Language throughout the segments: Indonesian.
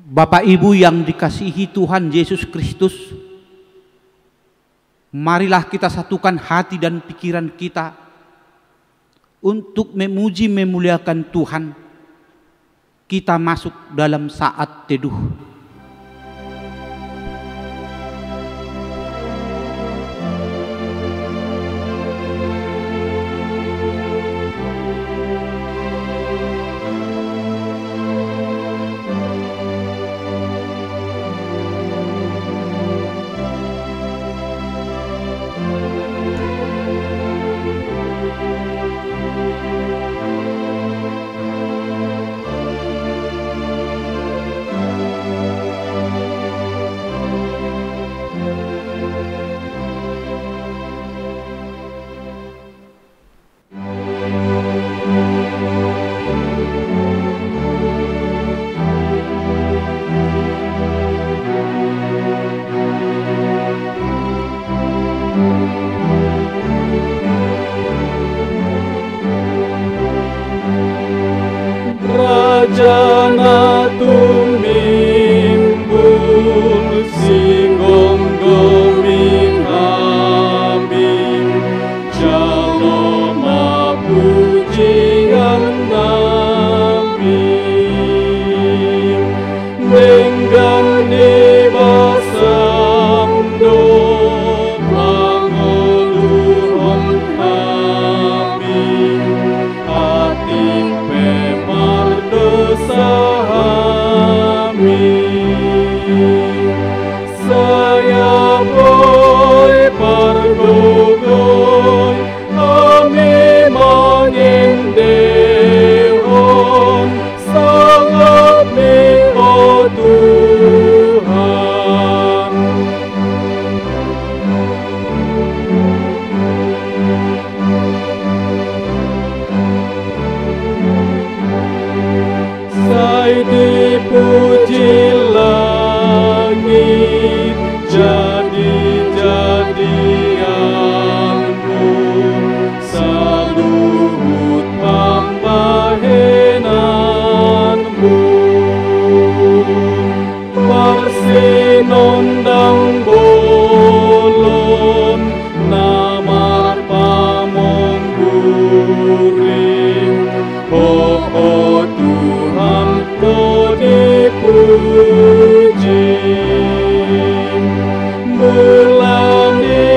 Bapak Ibu yang dikasihi Tuhan Yesus Kristus, marilah kita satukan hati dan pikiran kita untuk memuji memuliakan Tuhan. Kita masuk dalam saat teduh. Rajana tumimbul singgong goming amin, jaloma pujian namin, nenggan di basamdo mangoluhon amin, hati saya boy pargogoy kami mengendehon sangat miko Tuhan. Saya dipuji langit jadi-jadianmu, saluhut pambahenanmu, parsinondang bolon namar pamongguring, oh Tuhan kau dipuji. Bulan di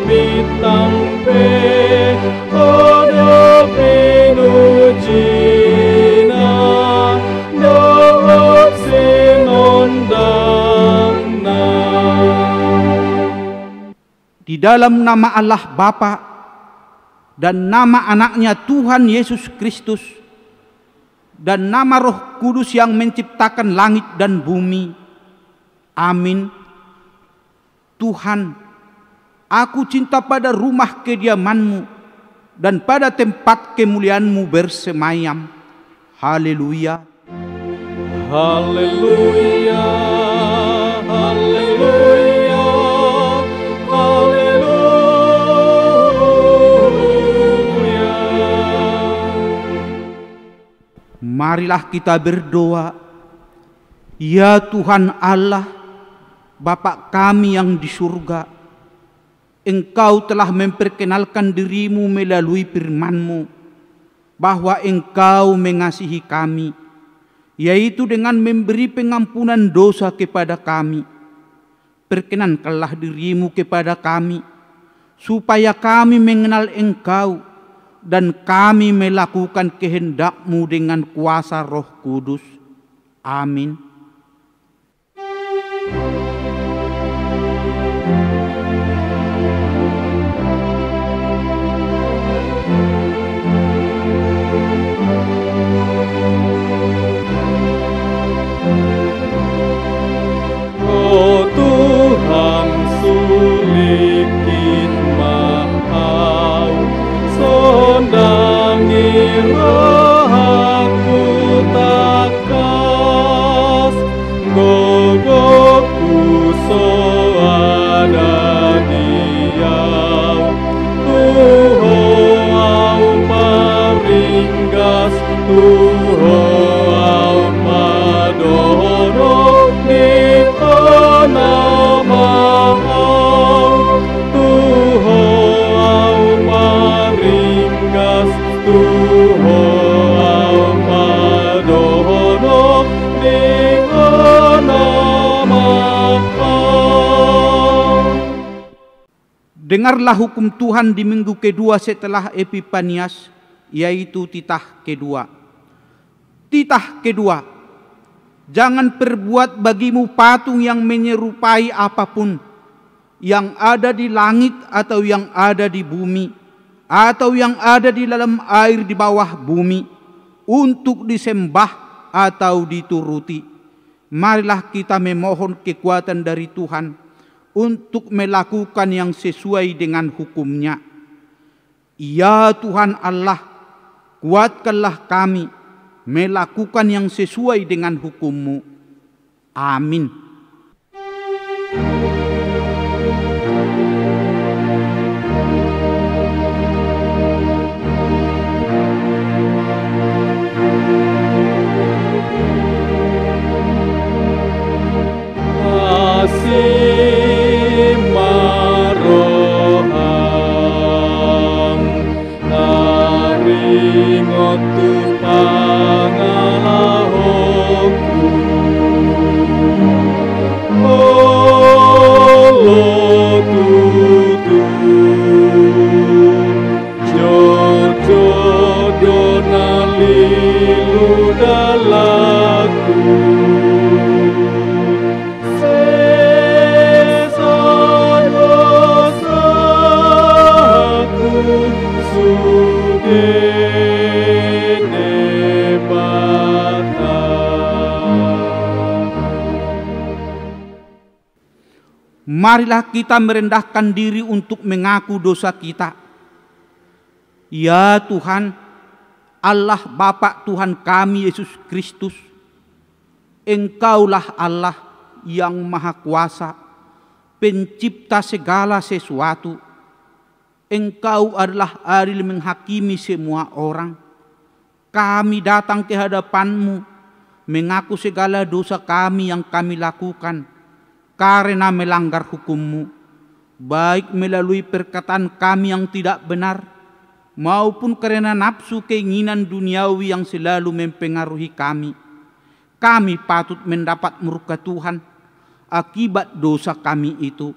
bintang pe odo pinujina doot sinondangna. Di dalam nama Allah Bapa dan nama anaknya Tuhan Yesus Kristus dan nama Roh Kudus yang menciptakan langit dan bumi. Amin. Tuhan, aku cinta pada rumah kediaman-Mu dan pada tempat kemuliaan-Mu bersemayam. Haleluya. Haleluya. Haleluya. Haleluya. Marilah kita berdoa. Ya Tuhan Allah, Bapa kami yang di surga, Engkau telah memperkenalkan diri-Mu melalui firman-Mu, bahwa Engkau mengasihi kami, yaitu dengan memberi pengampunan dosa kepada kami. Perkenankanlah diri-Mu kepada kami, supaya kami mengenal Engkau, dan kami melakukan kehendak-Mu dengan kuasa Roh Kudus. Amin. Oh Tuhan sulikin mahau, sondangi rohaku takas, gogoku soada diau, Tuhan paringgas, Tuhan madono. Dengarlah hukum Tuhan di minggu kedua setelah Epifanias, yaitu titah kedua. Titah kedua, jangan perbuat bagimu patung yang menyerupai apapun, yang ada di langit atau yang ada di bumi, atau yang ada di dalam air di bawah bumi, untuk disembah atau dituruti. Marilah kita memohon kekuatan dari Tuhan untuk melakukan yang sesuai dengan hukum-Nya. Ya Tuhan Allah, kuatkanlah kami melakukan yang sesuai dengan hukum-Mu. Amin. Maroham haringotu pangalahoku olo tutu jojo donalilu dalaku Marilah kita merendahkan diri untuk mengaku dosa kita. Ya Tuhan, Allah Bapa Tuhan kami Yesus Kristus, Engkaulah Allah yang Maha Kuasa, pencipta segala sesuatu. Engkau adalah adil menghakimi semua orang. Kami datang ke hadapan-Mu, mengaku segala dosa kami yang kami lakukan, karena melanggar hukum-Mu, baik melalui perkataan kami yang tidak benar, maupun karena nafsu keinginan duniawi yang selalu mempengaruhi kami. Kami patut mendapat murka Tuhan akibat dosa kami itu.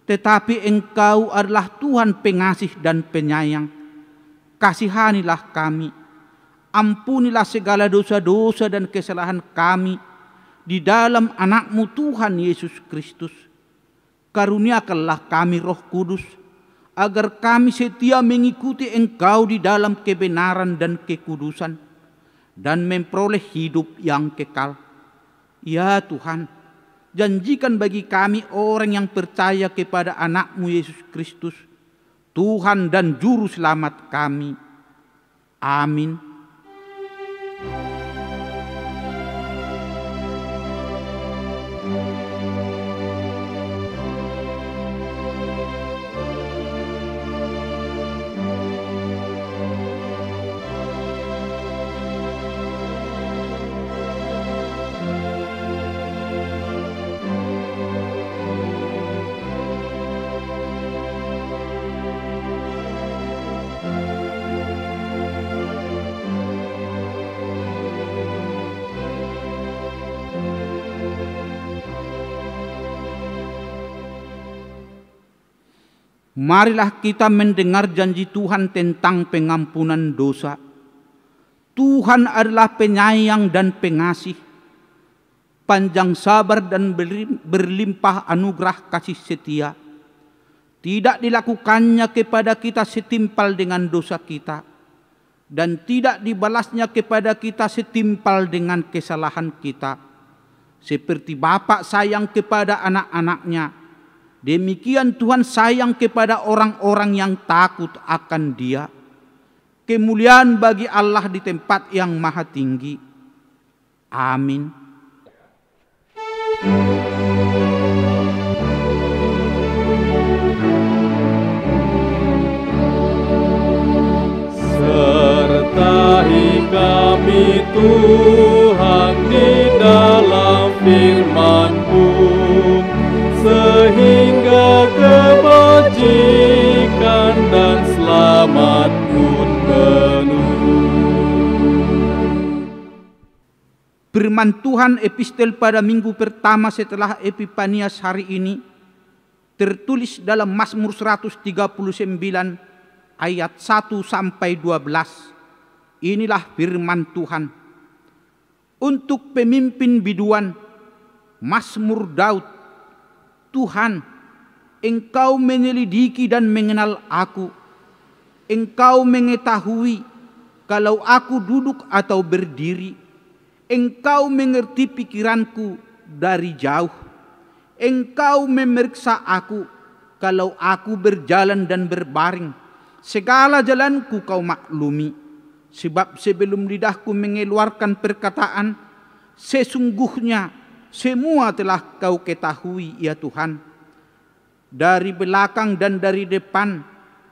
Tetapi Engkau adalah Tuhan pengasih dan penyayang. Kasihanilah kami. Ampunilah segala dosa-dosa dan kesalahan kami di dalam anak-Mu Tuhan Yesus Kristus. Karuniakanlah kami Roh Kudus, agar kami setia mengikuti Engkau di dalam kebenaran dan kekudusan, dan memperoleh hidup yang kekal. Ya Tuhan, janjikan bagi kami orang yang percaya kepada anak-Mu Yesus Kristus, Tuhan dan Juru Selamat kami. Amin. Marilah kita mendengar janji Tuhan tentang pengampunan dosa. Tuhan adalah penyayang dan pengasih, panjang sabar dan berlimpah anugerah kasih setia. Tidak dilakukannya kepada kita setimpal dengan dosa kita, dan tidak dibalasnya kepada kita setimpal dengan kesalahan kita. Seperti Bapa sayang kepada anak-anaknya, demikian Tuhan sayang kepada orang-orang yang takut akan Dia. Kemuliaan bagi Allah di tempat yang maha tinggi. Amin. Sertai kami Tuhan di dalam firman-Mu, sehingga kebajikan dan selamat pun penuh. Firman Tuhan epistel pada minggu pertama setelah Epifanias hari ini tertulis dalam Mazmur 139 ayat 1 sampai 12. Inilah firman Tuhan. Untuk pemimpin biduan, Mazmur Daud. Tuhan, Engkau menyelidiki dan mengenal aku. Engkau mengetahui kalau aku duduk atau berdiri. Engkau mengerti pikiranku dari jauh. Engkau memeriksa aku kalau aku berjalan dan berbaring. Segala jalanku kau maklumi. Sebab sebelum lidahku mengeluarkan perkataan, sesungguhnya semua telah kau ketahui, ya Tuhan. Dari belakang dan dari depan,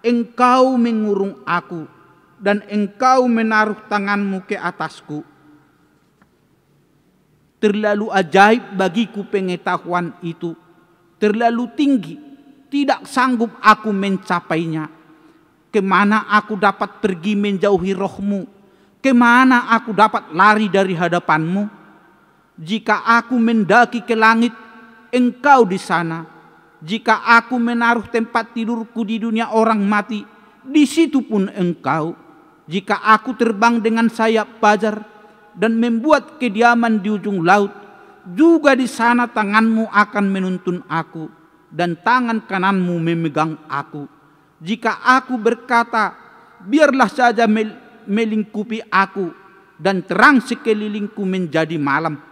Engkau mengurung aku, dan Engkau menaruh tanganmu ke atasku. Terlalu ajaib bagiku pengetahuan itu, terlalu tinggi, tidak sanggup aku mencapainya. Kemana aku dapat pergi menjauhi rohmu? Kemana aku dapat lari dari hadapanmu? Jika aku mendaki ke langit, Engkau di sana. Jika aku menaruh tempat tidurku di dunia orang mati, di situ pun Engkau. Jika aku terbang dengan sayap fajar dan membuat kediaman di ujung laut, juga di sana tanganmu akan menuntun aku, dan tangan kananmu memegang aku. Jika aku berkata, biarlah saja melingkupi aku, dan terang sekelilingku menjadi malam,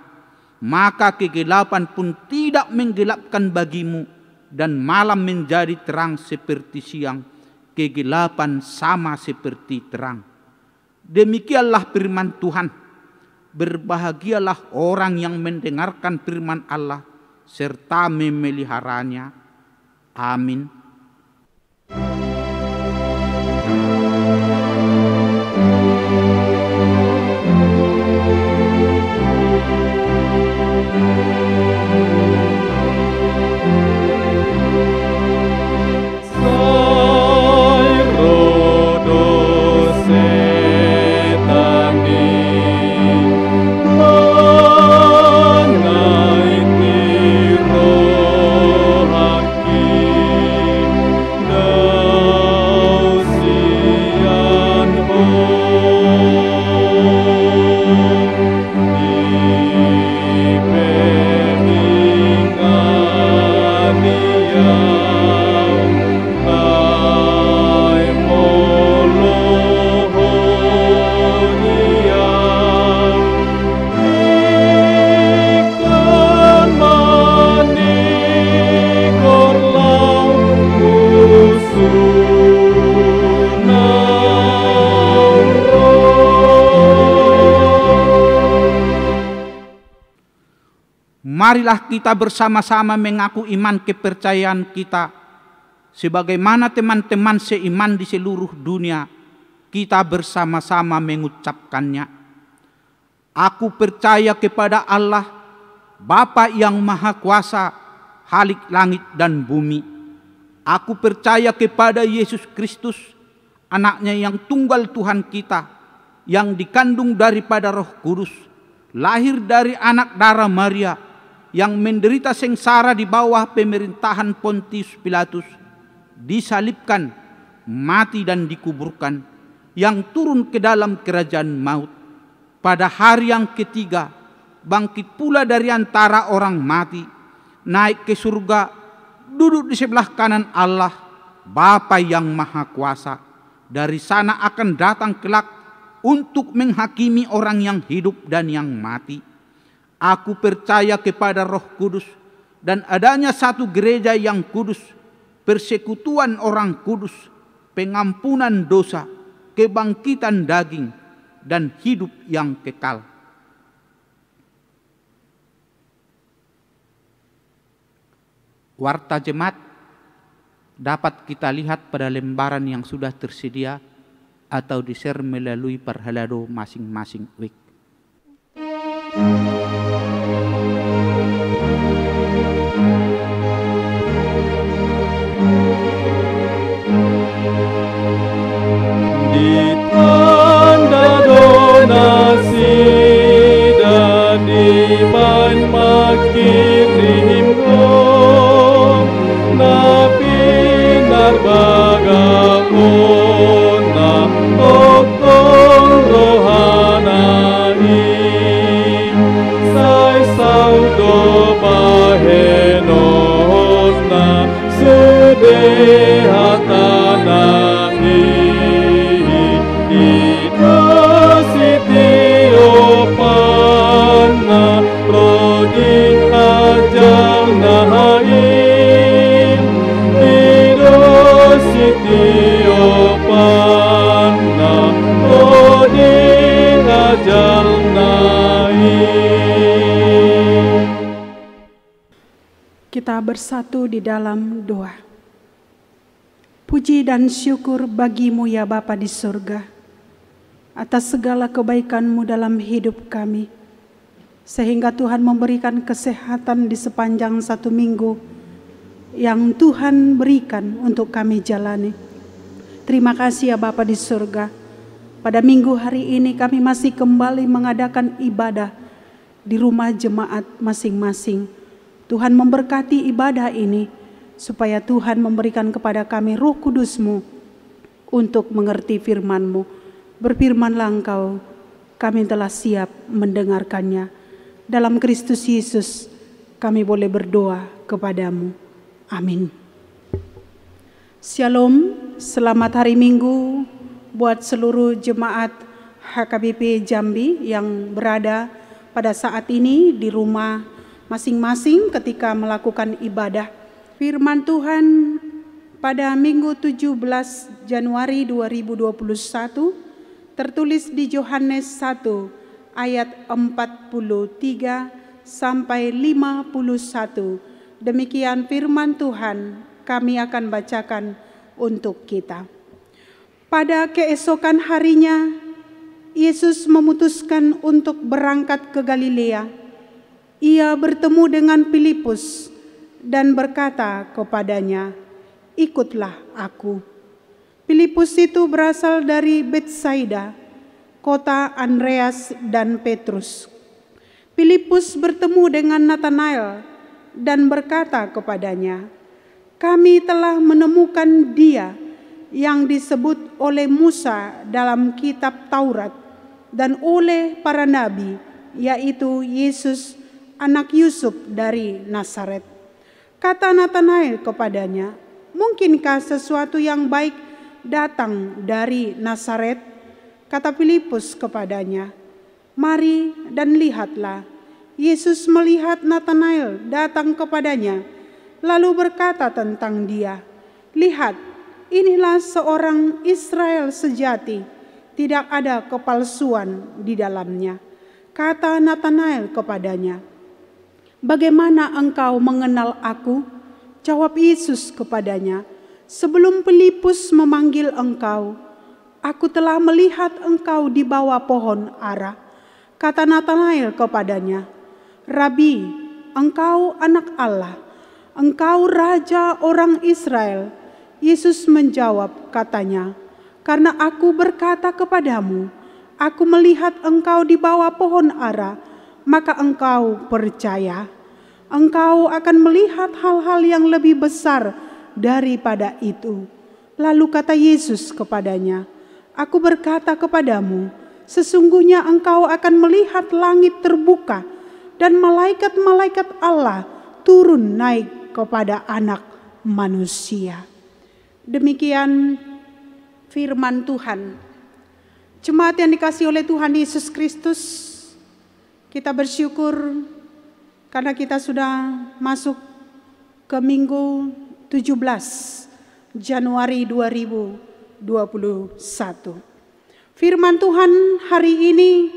maka kegelapan pun tidak menggelapkan bagimu, dan malam menjadi terang seperti siang, kegelapan sama seperti terang. Demikianlah firman Tuhan. Berbahagialah orang yang mendengarkan firman Allah serta memeliharanya. Amin. Marilah kita bersama-sama mengaku iman kepercayaan kita. Sebagaimana teman-teman seiman di seluruh dunia, kita bersama-sama mengucapkannya. Aku percaya kepada Allah, Bapa yang Maha Kuasa, Khalik langit dan bumi. Aku percaya kepada Yesus Kristus, anaknya yang tunggal Tuhan kita, yang dikandung daripada Roh Kudus, lahir dari anak darah Maria, yang menderita sengsara di bawah pemerintahan Pontius Pilatus, disalibkan, mati dan dikuburkan, yang turun ke dalam kerajaan maut. Pada hari yang ketiga, bangkit pula dari antara orang mati, naik ke surga, duduk di sebelah kanan Allah, Bapa yang Maha Kuasa. Dari sana akan datang kelak untuk menghakimi orang yang hidup dan yang mati. Aku percaya kepada Roh Kudus dan adanya satu gereja yang kudus, persekutuan orang kudus, pengampunan dosa, kebangkitan daging, dan hidup yang kekal. Warta jemaat dapat kita lihat pada lembaran yang sudah tersedia atau di-share melalui Parhalado masing-masing week. Di tanda donasi dan di ban makin rimbo, kita bersatu di dalam doa. Puji dan syukur bagi-Mu ya Bapa di surga, atas segala kebaikan-Mu dalam hidup kami, sehingga Tuhan memberikan kesehatan di sepanjang 1 minggu yang Tuhan berikan untuk kami jalani. Terima kasih ya Bapa di surga. Pada minggu hari ini kami masih kembali mengadakan ibadah di rumah jemaat masing-masing. Tuhan memberkati ibadah ini supaya Tuhan memberikan kepada kami Roh Kudus-Mu untuk mengerti firman-Mu. Berfirmanlah Engkau, kami telah siap mendengarkannya. Dalam Kristus Yesus kami boleh berdoa kepadamu. Amin. Shalom, selamat hari Minggu buat seluruh jemaat HKBP Jambi yang berada pada saat ini di rumah masing-masing ketika melakukan ibadah. Firman Tuhan pada Minggu 17 Januari 2021 tertulis di Yohanes 1 ayat 43 sampai 51. Demikian firman Tuhan, kami akan bacakan untuk kita. Pada keesokan harinya, Yesus memutuskan untuk berangkat ke Galilea. Ia bertemu dengan Filipus dan berkata kepadanya, "Ikutlah aku." Filipus itu berasal dari Betsaida, kota Andreas dan Petrus. Filipus bertemu dengan Natanael dan berkata kepadanya, "Kami telah menemukan Dia yang disebut oleh Musa dalam kitab Taurat dan oleh para nabi, yaitu Yesus anak Yusuf dari Nazaret." Kata Natanael kepadanya, "Mungkinkah sesuatu yang baik datang dari Nazaret?" Kata Filipus kepadanya, "Mari dan lihatlah." Yesus melihat Natanael datang kepadanya, lalu berkata tentang dia, "Lihat, inilah seorang Israel sejati, tidak ada kepalsuan di dalamnya." Kata Natanael kepadanya, "Bagaimana engkau mengenal aku?" Jawab Yesus kepadanya, "Sebelum Filipus memanggil engkau, aku telah melihat engkau di bawah pohon ara." Kata Natanael kepadanya, "Rabi, engkau anak Allah, engkau raja orang Israel." Yesus menjawab katanya, "Karena aku berkata kepadamu, aku melihat engkau di bawah pohon ara, maka engkau percaya. Engkau akan melihat hal-hal yang lebih besar daripada itu." Lalu kata Yesus kepadanya, "Aku berkata kepadamu, sesungguhnya engkau akan melihat langit terbuka dan malaikat-malaikat Allah turun naik kepada Anak Manusia." Demikian firman Tuhan. Jemaat yang dikasihi oleh Tuhan Yesus Kristus, kita bersyukur karena kita sudah masuk ke Minggu 17 Januari 2021. Firman Tuhan hari ini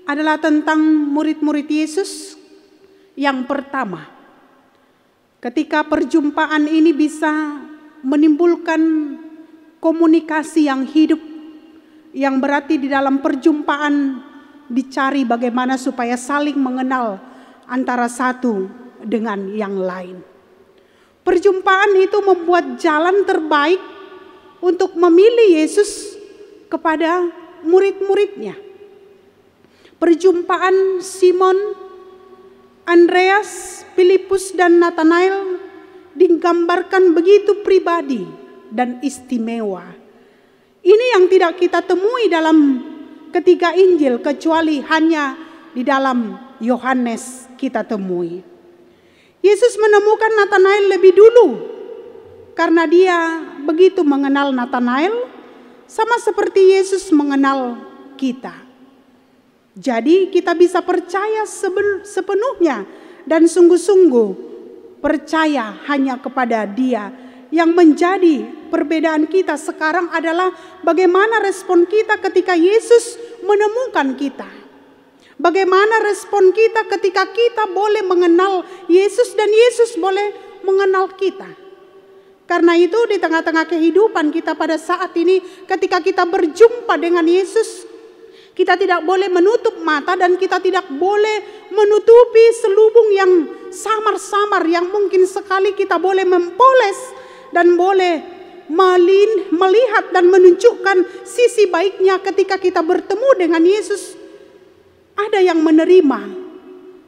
adalah tentang murid-murid Yesus yang pertama. Ketika perjumpaan ini bisa menimbulkan komunikasi yang hidup, yang berarti di dalam perjumpaan dicari bagaimana supaya saling mengenal antara satu dengan yang lain. Perjumpaan itu membuat jalan terbaik untuk memilih Yesus kepada murid-muridnya. Perjumpaan Simon, Andreas, Filipus dan Natanael digambarkan begitu pribadi dan istimewa. Ini yang tidak kita temui dalam ketiga Injil, kecuali hanya di dalam Yohanes kita temui. Yesus menemukan Natanael lebih dulu karena dia begitu mengenal Natanael, sama seperti Yesus mengenal kita. Jadi kita bisa percaya sepenuhnya dan sungguh-sungguh percaya hanya kepada Dia. Yang menjadi perbedaan kita sekarang adalah bagaimana respon kita ketika Yesus menemukan kita. Bagaimana respon kita ketika kita boleh mengenal Yesus dan Yesus boleh mengenal kita. Karena itu di tengah-tengah kehidupan kita pada saat ini, ketika kita berjumpa dengan Yesus, kita tidak boleh menutup mata dan kita tidak boleh menutupi selubung yang samar-samar yang mungkin sekali kita boleh mempoles dan boleh melihat dan menunjukkan sisi baiknya ketika kita bertemu dengan Yesus. Ada yang menerima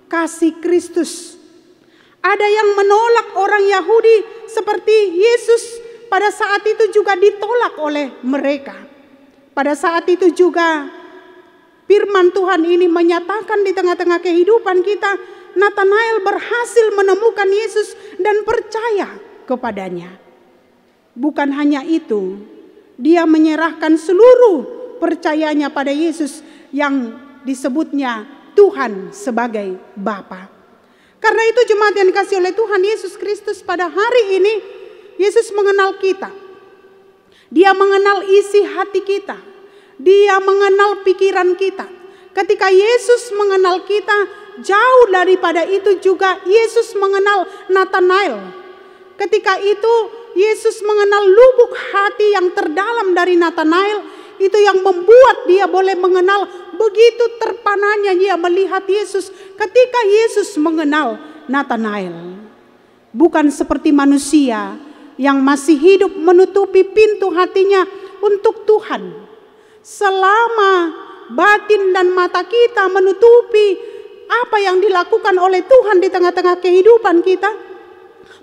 kasih Kristus. Ada yang menolak orang Yahudi seperti Yesus pada saat itu juga ditolak oleh mereka. Pada saat itu juga firman Tuhan ini menyatakan di tengah-tengah kehidupan kita, Nathanael berhasil menemukan Yesus dan percaya kepadanya. Bukan hanya itu, dia menyerahkan seluruh percayanya pada Yesus yang disebutnya Tuhan sebagai Bapa. Karena itu jemaat yang dikasihi oleh Tuhan Yesus Kristus, pada hari ini Yesus mengenal kita. Dia mengenal isi hati kita. Dia mengenal pikiran kita. Ketika Yesus mengenal kita, jauh daripada itu juga Yesus mengenal Nathanael. Ketika itu Yesus mengenal lubuk hati yang terdalam dari Nathanael, itu yang membuat dia boleh mengenal. Begitu terpananya dia melihat Yesus ketika Yesus mengenal Nathanael. Bukan seperti manusia yang masih hidup menutupi pintu hatinya untuk Tuhan. Selama batin dan mata kita menutupi apa yang dilakukan oleh Tuhan di tengah-tengah kehidupan kita,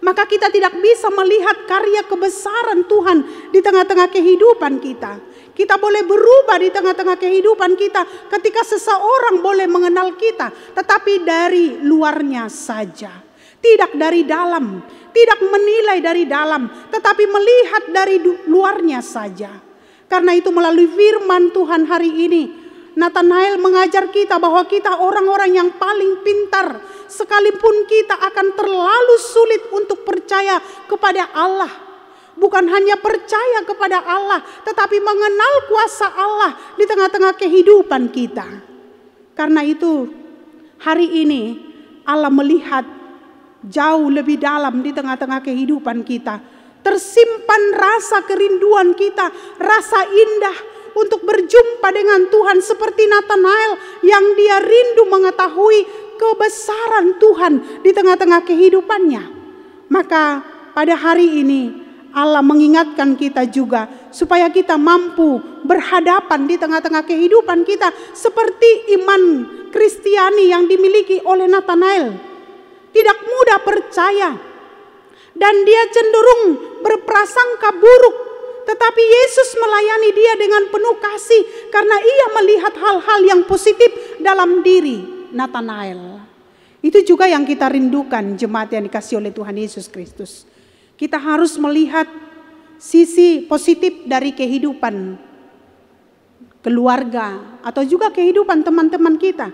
maka kita tidak bisa melihat karya kebesaran Tuhan di tengah-tengah kehidupan kita. Kita boleh berubah di tengah-tengah kehidupan kita ketika seseorang boleh mengenal kita, tetapi dari luarnya saja, tidak dari dalam, tidak menilai dari dalam, tetapi melihat dari luarnya saja. Karena itu melalui firman Tuhan hari ini, Nathanael mengajar kita bahwa kita orang-orang yang paling pintar, sekalipun kita akan terlalu sulit untuk percaya kepada Allah. Bukan hanya percaya kepada Allah, tetapi mengenal kuasa Allah di tengah-tengah kehidupan kita. Karena itu hari ini Allah melihat jauh lebih dalam di tengah-tengah kehidupan kita. Tersimpan rasa kerinduan kita, rasa indah untuk berjumpa dengan Tuhan seperti Nathanael yang dia rindu mengetahui kebesaran Tuhan di tengah-tengah kehidupannya. Maka pada hari ini Allah mengingatkan kita juga supaya kita mampu berhadapan di tengah-tengah kehidupan kita seperti iman Kristiani yang dimiliki oleh Nathanael. Tidak mudah percaya dan dia cenderung berprasangka buruk, tetapi Yesus melayani dia dengan penuh kasih karena ia melihat hal-hal yang positif dalam diri Nathanael. Itu juga yang kita rindukan jemaat yang dikasihi oleh Tuhan Yesus Kristus. Kita harus melihat sisi positif dari kehidupan keluarga atau juga kehidupan teman-teman kita.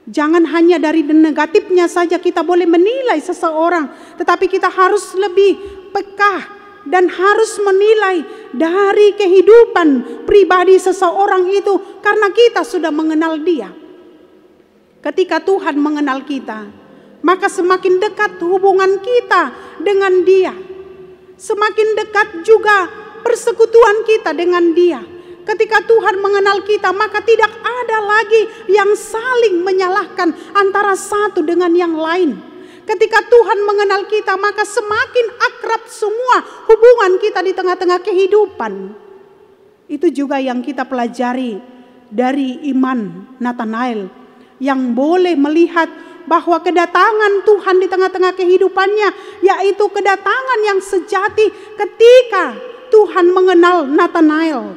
Jangan hanya dari negatifnya saja kita boleh menilai seseorang, tetapi kita harus lebih peka dan harus menilai dari kehidupan pribadi seseorang itu karena kita sudah mengenal dia. Ketika Tuhan mengenal kita, maka semakin dekat hubungan kita dengan dia. Semakin dekat juga persekutuan kita dengan dia. Ketika Tuhan mengenal kita, maka tidak ada lagi yang saling menyalahkan antara satu dengan yang lain. Ketika Tuhan mengenal kita, maka semakin akrab semua hubungan kita di tengah-tengah kehidupan. Itu juga yang kita pelajari dari iman Nathanael yang boleh melihat bahwa kedatangan Tuhan di tengah-tengah kehidupannya, yaitu kedatangan yang sejati ketika Tuhan mengenal Nathanael.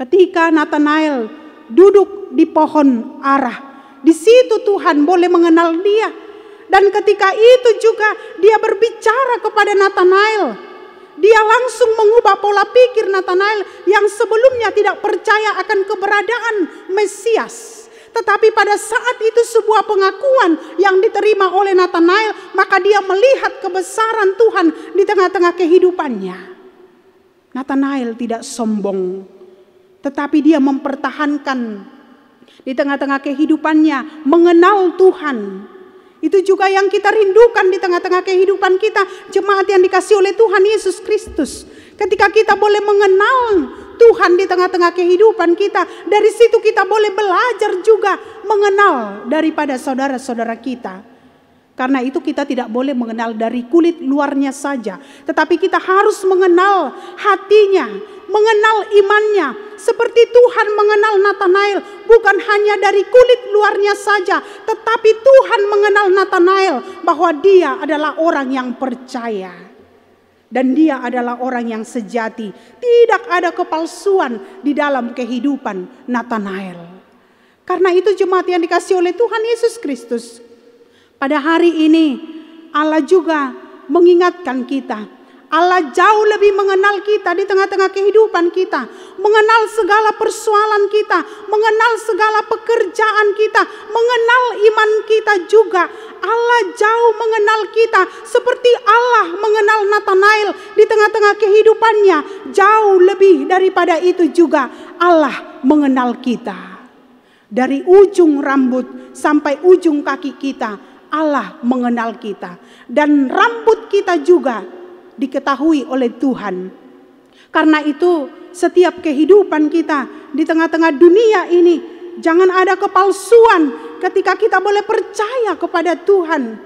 Ketika Nathanael duduk di pohon ara, di situ Tuhan boleh mengenal dia. Dan ketika itu juga dia berbicara kepada Nathanael. Dia langsung mengubah pola pikir Nathanael yang sebelumnya tidak percaya akan keberadaan Mesias. Tetapi pada saat itu sebuah pengakuan yang diterima oleh Nathanael, maka dia melihat kebesaran Tuhan di tengah-tengah kehidupannya. Nathanael tidak sombong, tetapi dia mempertahankan di tengah-tengah kehidupannya mengenal Tuhan. Itu juga yang kita rindukan di tengah-tengah kehidupan kita, jemaat yang dikasihi oleh Tuhan Yesus Kristus. Ketika kita boleh mengenal Tuhan di tengah-tengah kehidupan kita, dari situ kita boleh belajar juga mengenal daripada saudara-saudara kita. Karena itu kita tidak boleh mengenal dari kulit luarnya saja, tetapi kita harus mengenal hatinya, mengenal imannya. Seperti Tuhan mengenal Natanael, bukan hanya dari kulit luarnya saja, tetapi Tuhan mengenal Natanael bahwa dia adalah orang yang percaya. Dan dia adalah orang yang sejati. Tidak ada kepalsuan di dalam kehidupan Natanael. Karena itu jemaat yang dikasihi oleh Tuhan Yesus Kristus, pada hari ini Allah juga mengingatkan kita. Allah jauh lebih mengenal kita di tengah-tengah kehidupan kita. Mengenal segala persoalan kita. Mengenal segala pekerjaan kita. Mengenal iman kita juga. Allah jauh mengenal kita. Seperti Allah mengenal Natanael di tengah-tengah kehidupannya. Jauh lebih daripada itu juga Allah mengenal kita. Dari ujung rambut sampai ujung kaki kita, Allah mengenal kita. Dan rambut kita juga diketahui oleh Tuhan. Karena itu setiap kehidupan kita di tengah-tengah dunia ini, jangan ada kepalsuan ketika kita boleh percaya kepada Tuhan.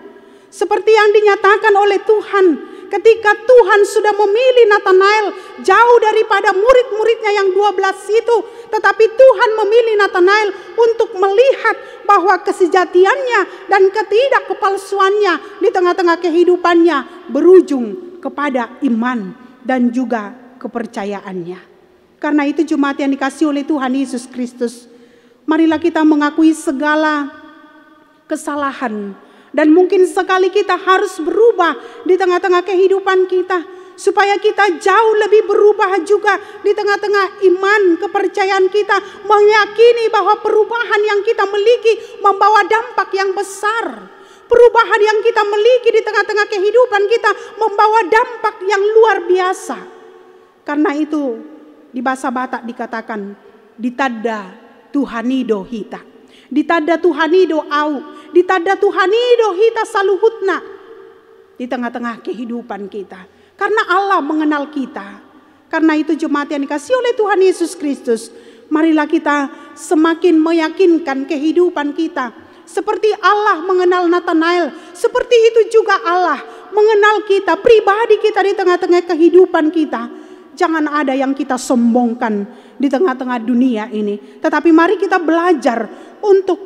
Seperti yang dinyatakan oleh Tuhan ketika Tuhan sudah memilih Natanael jauh daripada murid-muridnya yang 12 itu. Tetapi Tuhan memilih Natanael untuk melihat bahwa kesejatiannya dan ketidakkepalsuannya di tengah-tengah kehidupannya berujung kepada iman dan juga kepercayaannya. Karena itu jemaat yang dikasihi oleh Tuhan Yesus Kristus, marilah kita mengakui segala kesalahan. Dan mungkin sekali kita harus berubah di tengah-tengah kehidupan kita, supaya kita jauh lebih berubah juga di tengah-tengah iman kepercayaan kita, meyakini bahwa perubahan yang kita miliki membawa dampak yang besar. Perubahan yang kita miliki di tengah-tengah kehidupan kita membawa dampak yang luar biasa. Karena itu di bahasa Batak dikatakan ditada Tuhanido hita, ditada Tuhanido au, ditada Tuhanido hita saluhutna di tengah-tengah kehidupan kita. Karena Allah mengenal kita. Karena itu jemaat yang dikasihi oleh Tuhan Yesus Kristus, marilah kita semakin meyakinkan kehidupan kita. Seperti Allah mengenal Natanael, seperti itu juga Allah mengenal kita, pribadi kita di tengah-tengah kehidupan kita. Jangan ada yang kita sombongkan di tengah-tengah dunia ini. Tetapi mari kita belajar untuk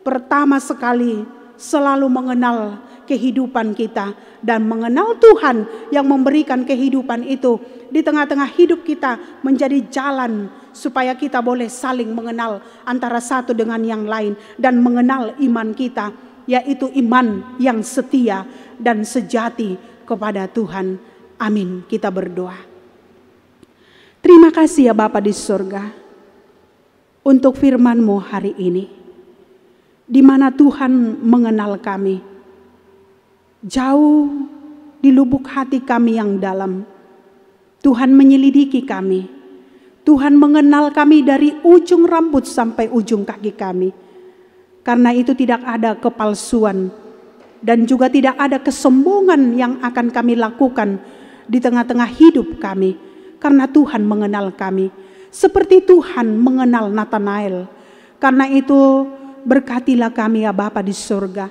pertama sekali selalu mengenal kehidupan kita dan mengenal Tuhan yang memberikan kehidupan itu di tengah-tengah hidup kita menjadi jalan supaya kita boleh saling mengenal antara satu dengan yang lain dan mengenal iman kita, yaitu iman yang setia dan sejati kepada Tuhan. Amin. Kita berdoa. Terima kasih ya Bapa di surga untuk firman-Mu hari ini, di mana Tuhan mengenal kami jauh di lubuk hati kami yang dalam. Tuhan menyelidiki kami. Tuhan mengenal kami dari ujung rambut sampai ujung kaki kami. Karena itu tidak ada kepalsuan dan juga tidak ada kesombongan yang akan kami lakukan di tengah-tengah hidup kami. Karena Tuhan mengenal kami seperti Tuhan mengenal Natanael. Karena itu berkatilah kami ya Bapa di surga.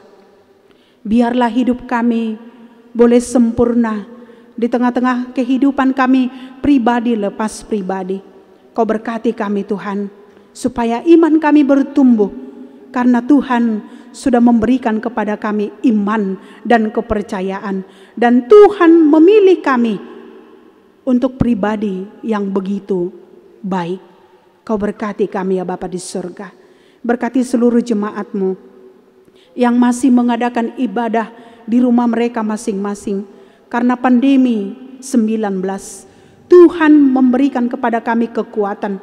Biarlah hidup kami boleh sempurna di tengah-tengah kehidupan kami pribadi lepas pribadi. Kau berkati kami Tuhan, supaya iman kami bertumbuh. Karena Tuhan sudah memberikan kepada kami iman dan kepercayaan. Dan Tuhan memilih kami untuk pribadi yang begitu baik. Kau berkati kami ya Bapa di surga. Berkati seluruh jemaat-Mu yang masih mengadakan ibadah di rumah mereka masing-masing. Karena pandemi 19, Tuhan memberikan kepada kami kekuatan.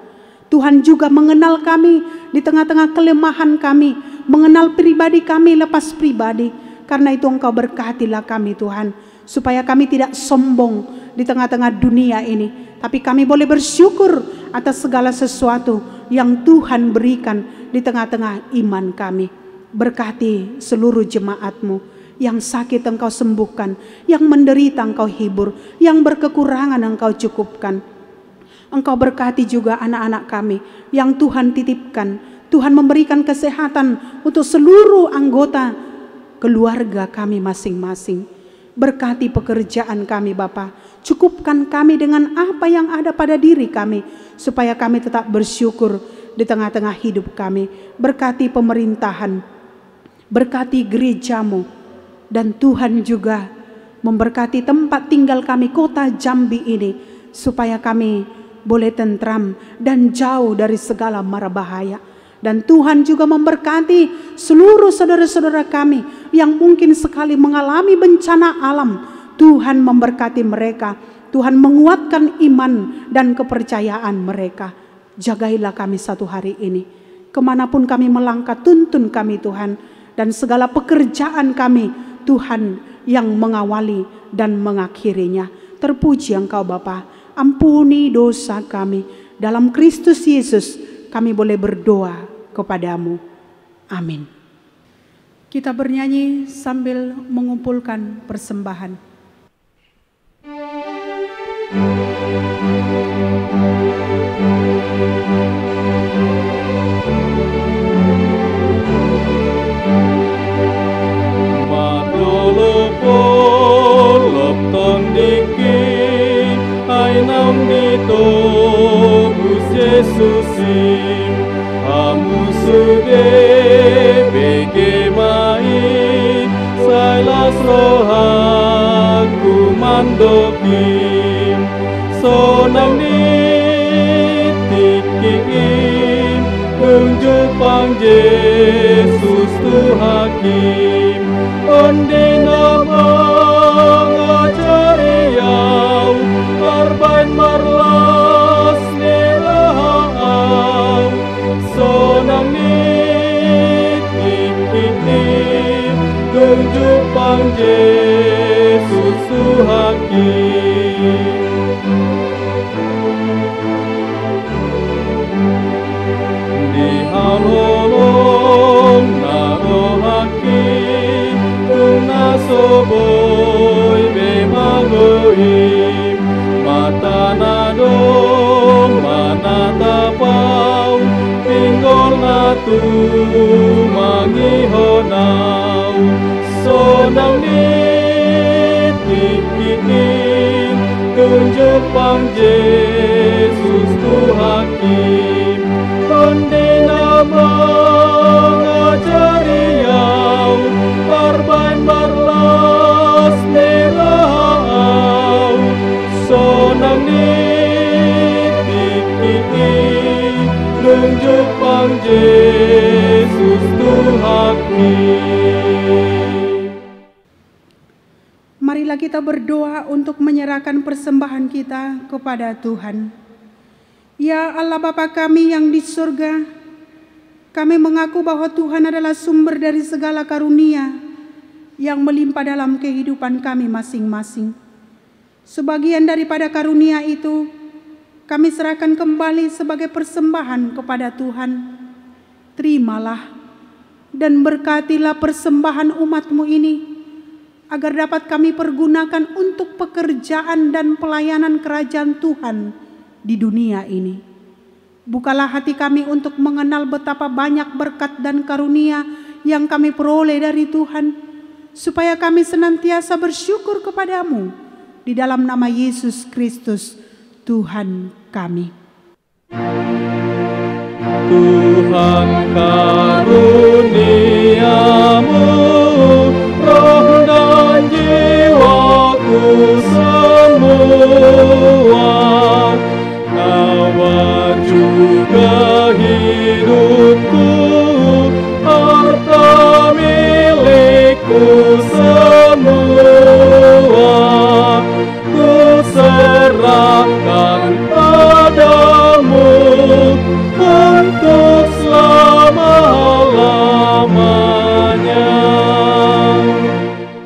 Tuhan juga mengenal kami di tengah-tengah kelemahan kami, mengenal pribadi kami lepas pribadi. Karena itu Engkau berkatilah kami Tuhan, supaya kami tidak sombong di tengah-tengah dunia ini, tapi kami boleh bersyukur atas segala sesuatu yang Tuhan berikan di tengah-tengah iman kami. Berkati seluruh jemaat-Mu, yang sakit Engkau sembuhkan, yang menderita Engkau hibur, yang berkekurangan Engkau cukupkan. Engkau berkati juga anak-anak kami yang Tuhan titipkan. Tuhan memberikan kesehatan untuk seluruh anggota keluarga kami masing-masing. Berkati pekerjaan kami Bapa, cukupkan kami dengan apa yang ada pada diri kami, supaya kami tetap bersyukur di tengah-tengah hidup kami. Berkati pemerintahan, berkati gereja-Mu, dan Tuhan juga memberkati tempat tinggal kami, kota Jambi ini, supaya kami boleh tentram dan jauh dari segala mara bahaya. Dan Tuhan juga memberkati seluruh saudara-saudara kami yang mungkin sekali mengalami bencana alam. Tuhan memberkati mereka, Tuhan menguatkan iman dan kepercayaan mereka. Jagailah kami satu hari ini, kemanapun kami melangkah, tuntun kami Tuhan, dan segala pekerjaan kami Tuhan yang mengawali dan mengakhirinya. Terpuji Engkau Bapa, ampuni dosa kami. Dalam Kristus Yesus kami boleh berdoa kepadamu. Amin. Kita bernyanyi sambil mengumpulkan persembahan. Yesusim amusude begemai sailas rohaku mandokim sonang nitikin unjuk pang Yesus tu hakim ondina mengajari yau arbain marlas nilahau sonang nitikin unjuk pang Yesus tu hakim dihalolong naro hakim tuna soboy bemagoim mata nadong manatapau pinggol natu mangihonau sonang nitikin tunjuk pang Yesus tu hakim ondina mengajari yau arbain marlas nilau sonang nitikin tunjuk pang Yesus tu hakim. Marilah kita berdoa untuk menyerahkan persembahan kita kepada Tuhan. Ya Allah Bapa kami yang di surga, kami mengaku bahwa Tuhan adalah sumber dari segala karunia yang melimpah dalam kehidupan kami masing-masing. Sebagian daripada karunia itu kami serahkan kembali sebagai persembahan kepada Tuhan. Terimalah dan berkatilah persembahan umat-Mu ini, agar dapat kami pergunakan untuk pekerjaan dan pelayanan kerajaan Tuhan di dunia ini. Bukalah hati kami untuk mengenal betapa banyak berkat dan karunia yang kami peroleh dari Tuhan, supaya kami senantiasa bersyukur kepadamu di dalam nama Yesus Kristus Tuhan kami. Tuhan karuniamu roh dan jiwaku semua, nawar juga hidupku, harta milikku semua, ku serahkan padamu untuk selama-lamanya.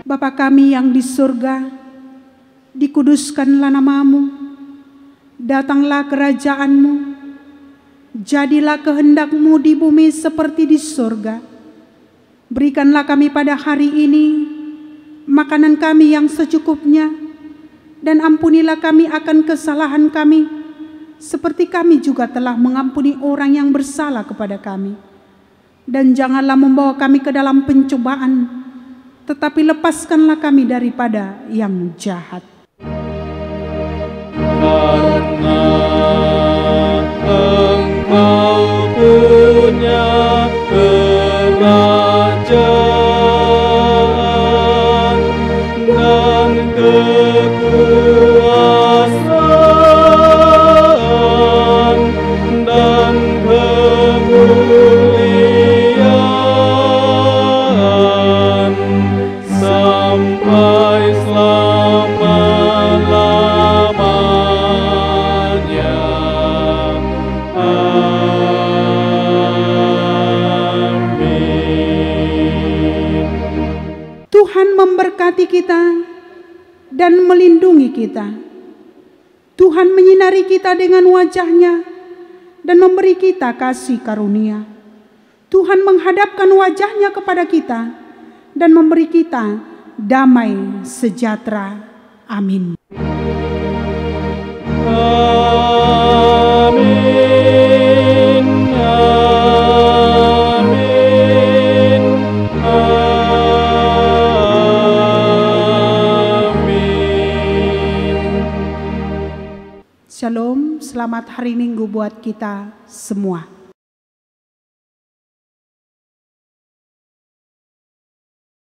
Bapa kami yang di surga, dikuduskanlah namamu, Datanglah kerajaan-Mu, jadilah kehendak-Mu di bumi seperti di surga. Berikanlah kami pada hari ini makanan kami yang secukupnya, dan ampunilah kami akan kesalahan kami, seperti kami juga telah mengampuni orang yang bersalah kepada kami. Dan janganlah membawa kami ke dalam pencobaan, tetapi lepaskanlah kami daripada yang jahat. Karena Engkau punya kerajaan dan kekuasaan dan kemuliaan sampai selama-lamanya. Amin. Tuhan memberkati kita dan melindungi kita. Tuhan menyinari kita dengan wajah-Nya dan memberi kita kasih karunia. Tuhan menghadapkan wajah-Nya kepada kita dan memberi kita damai sejahtera. Amin. Amin. Amin. Amin. Shalom, selamat hari Minggu buat kita semua.